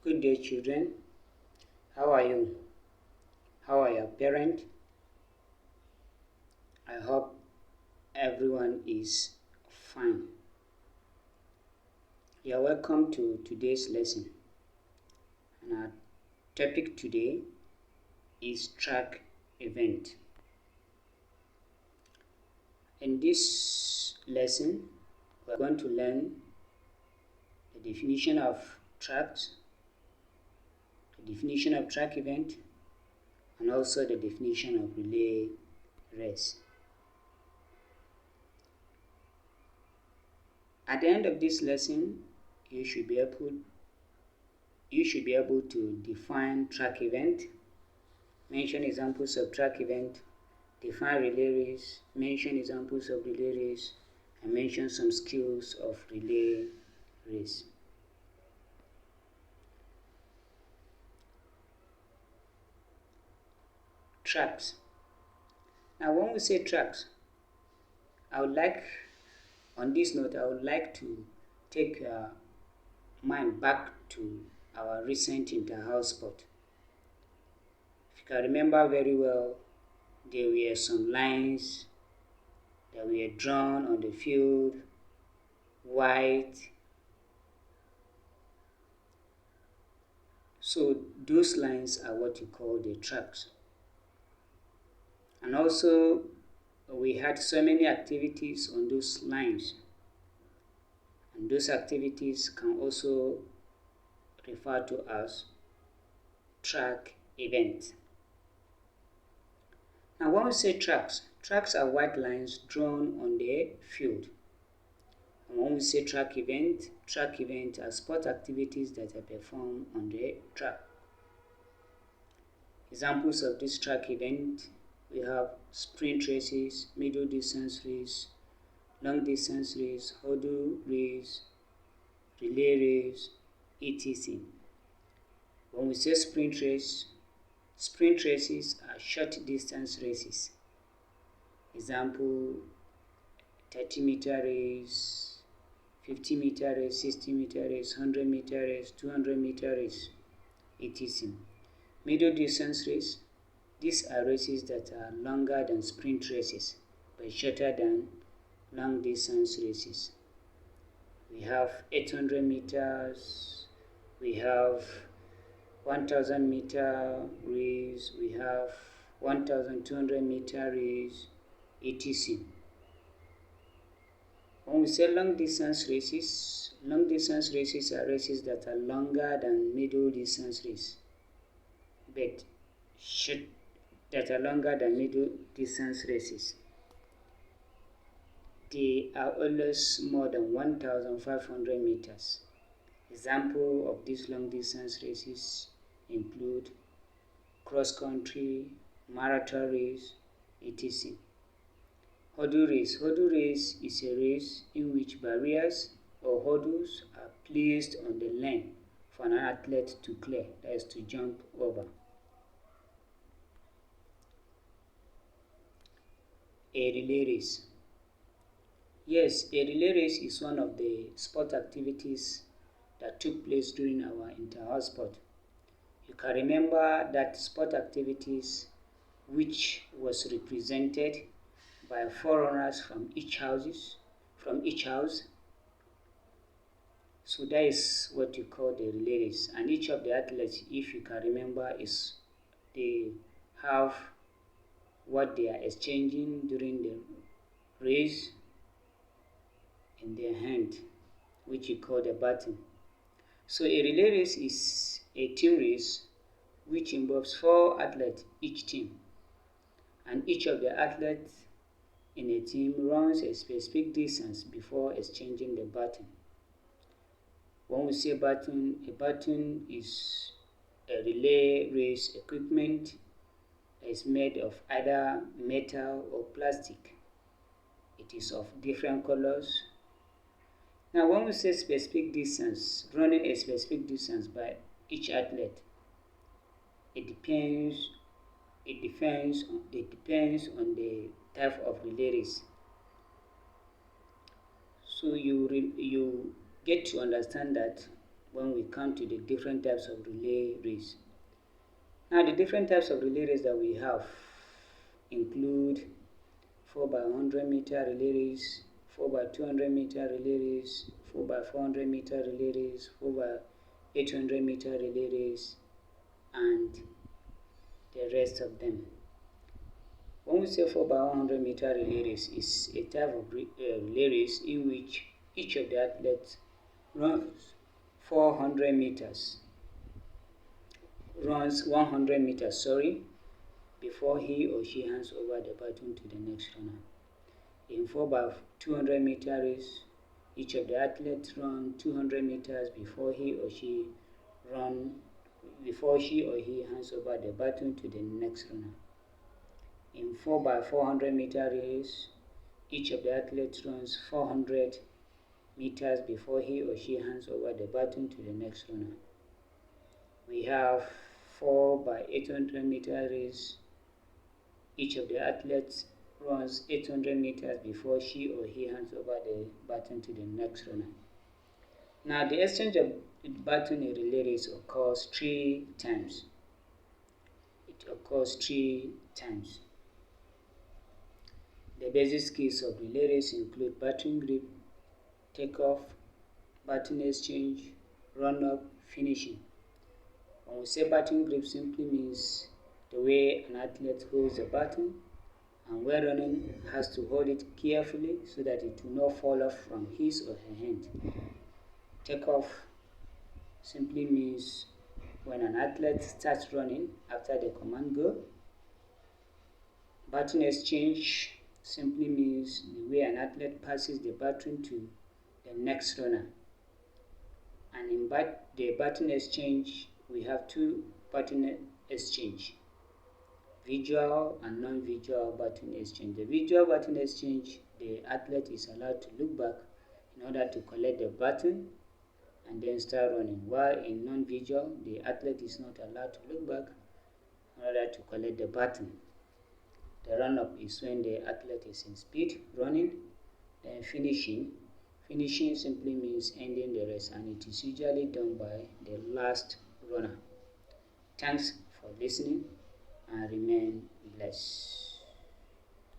Good day, children. How are you? How are your parents? I hope everyone is fine. You are welcome to today's lesson. And our topic today is track event. In this lesson, we are going to learn the definition of tracks, the definition of track event, and also the definition of relay race. At the end of this lesson, you should be able to define track event, mention examples of track event, define relay race, mention examples of relay race, and mention some skills of relay race. Tracks. Now, when we say tracks, on this note, I would like to take your mind back to our recent inter-house sport. If you can remember very well, there were some lines that were drawn on the field, white. So those lines are what you call the tracks. And also, we had so many activities on those lines. And those activities can also refer to as track event. Now, when we say tracks are white lines drawn on the field. And when we say track event are sport activities that are performed on the track. Examples of this track event, we have sprint races, middle distance race, long distance race, hurdle race, relay race, etc. When we say sprint races are short distance races. Example, 30-meter race, 50-meter race, 60-meter race, 100-meter race, 200-meter race, etc. Middle distance race, these are races that are longer than sprint races but shorter than long distance races. We have 800 meters, we have 1000 meter race, we have 1200 meter race, etc. When we say long distance races are races that are longer than middle distance race, but that are longer than middle distance races. They are always more than 1,500 meters. Example of these long distance races include cross-country, marathon race, etc. Hurdle race is a race in which barriers or hurdles are placed on the lane for an athlete to clear, that is to jump over. A relay race. Yes, a relay race is one of the sport activities that took place during our inter-house sport. You can remember that sport activities which was represented by 4 runners from each house. So that is what you call the relay race. And each of the athletes, if you can remember, they have what they are exchanging during the race in their hand, which you call the baton. So a relay race is a team race which involves 4 athletes each team, and each of the athletes in a team runs a specific distance before exchanging the baton. When we say baton, a baton is a relay race equipment that is made of either metal or plastic. It is of different colors. Now, when we say specific distance, running a specific distance by each athlete, it depends on the type of relay race. So you get to understand that when we come to the different types of relay race. Now, the different types of relay race that we have include 4 by 100 meter relay race, 4 by 200 meter relay race, 4 by 400 meter relay race, 4 by 800 meter relay race, and the rest of them. When we say 4 by 100 meter relay race, is a type of relay race in which each of the athletes runs 100 meters, before he or she hands over the baton to the next runner. In 4 by 200 meter race, each of the athletes run 200 meters before he or she hands over the baton to the next runner. In 4 by 400 meter race, each of the athletes runs 400 meters before he or she hands over the baton to the next runner. We have 4 by 800 meter race. Each of the athletes runs 800 meters before she or he hands over the baton to the next runner. Now, the exchange of the baton in relay race occurs 3 times. It occurs 3 times. The basic skills of relay race include baton grip, takeoff, baton exchange, run-up, finishing. When we say baton grip, simply means the way an athlete holds the baton, and when running has to hold it carefully so that it will not fall off from his or her hand. Takeoff simply means when an athlete starts running after the command go. Baton exchange simply means the way an athlete passes the baton to the next runner. And in the baton exchange, we have 2 baton exchange: visual and non-visual baton exchange. The visual baton exchange, the athlete is allowed to look back in order to collect the baton and then start running, while in non-visual, the athlete is not allowed to look back in order to collect the baton. The run-up is when the athlete is in speed running. Then finishing simply means ending the race, and it is usually done by the last runner. Thanks for listening and remain blessed.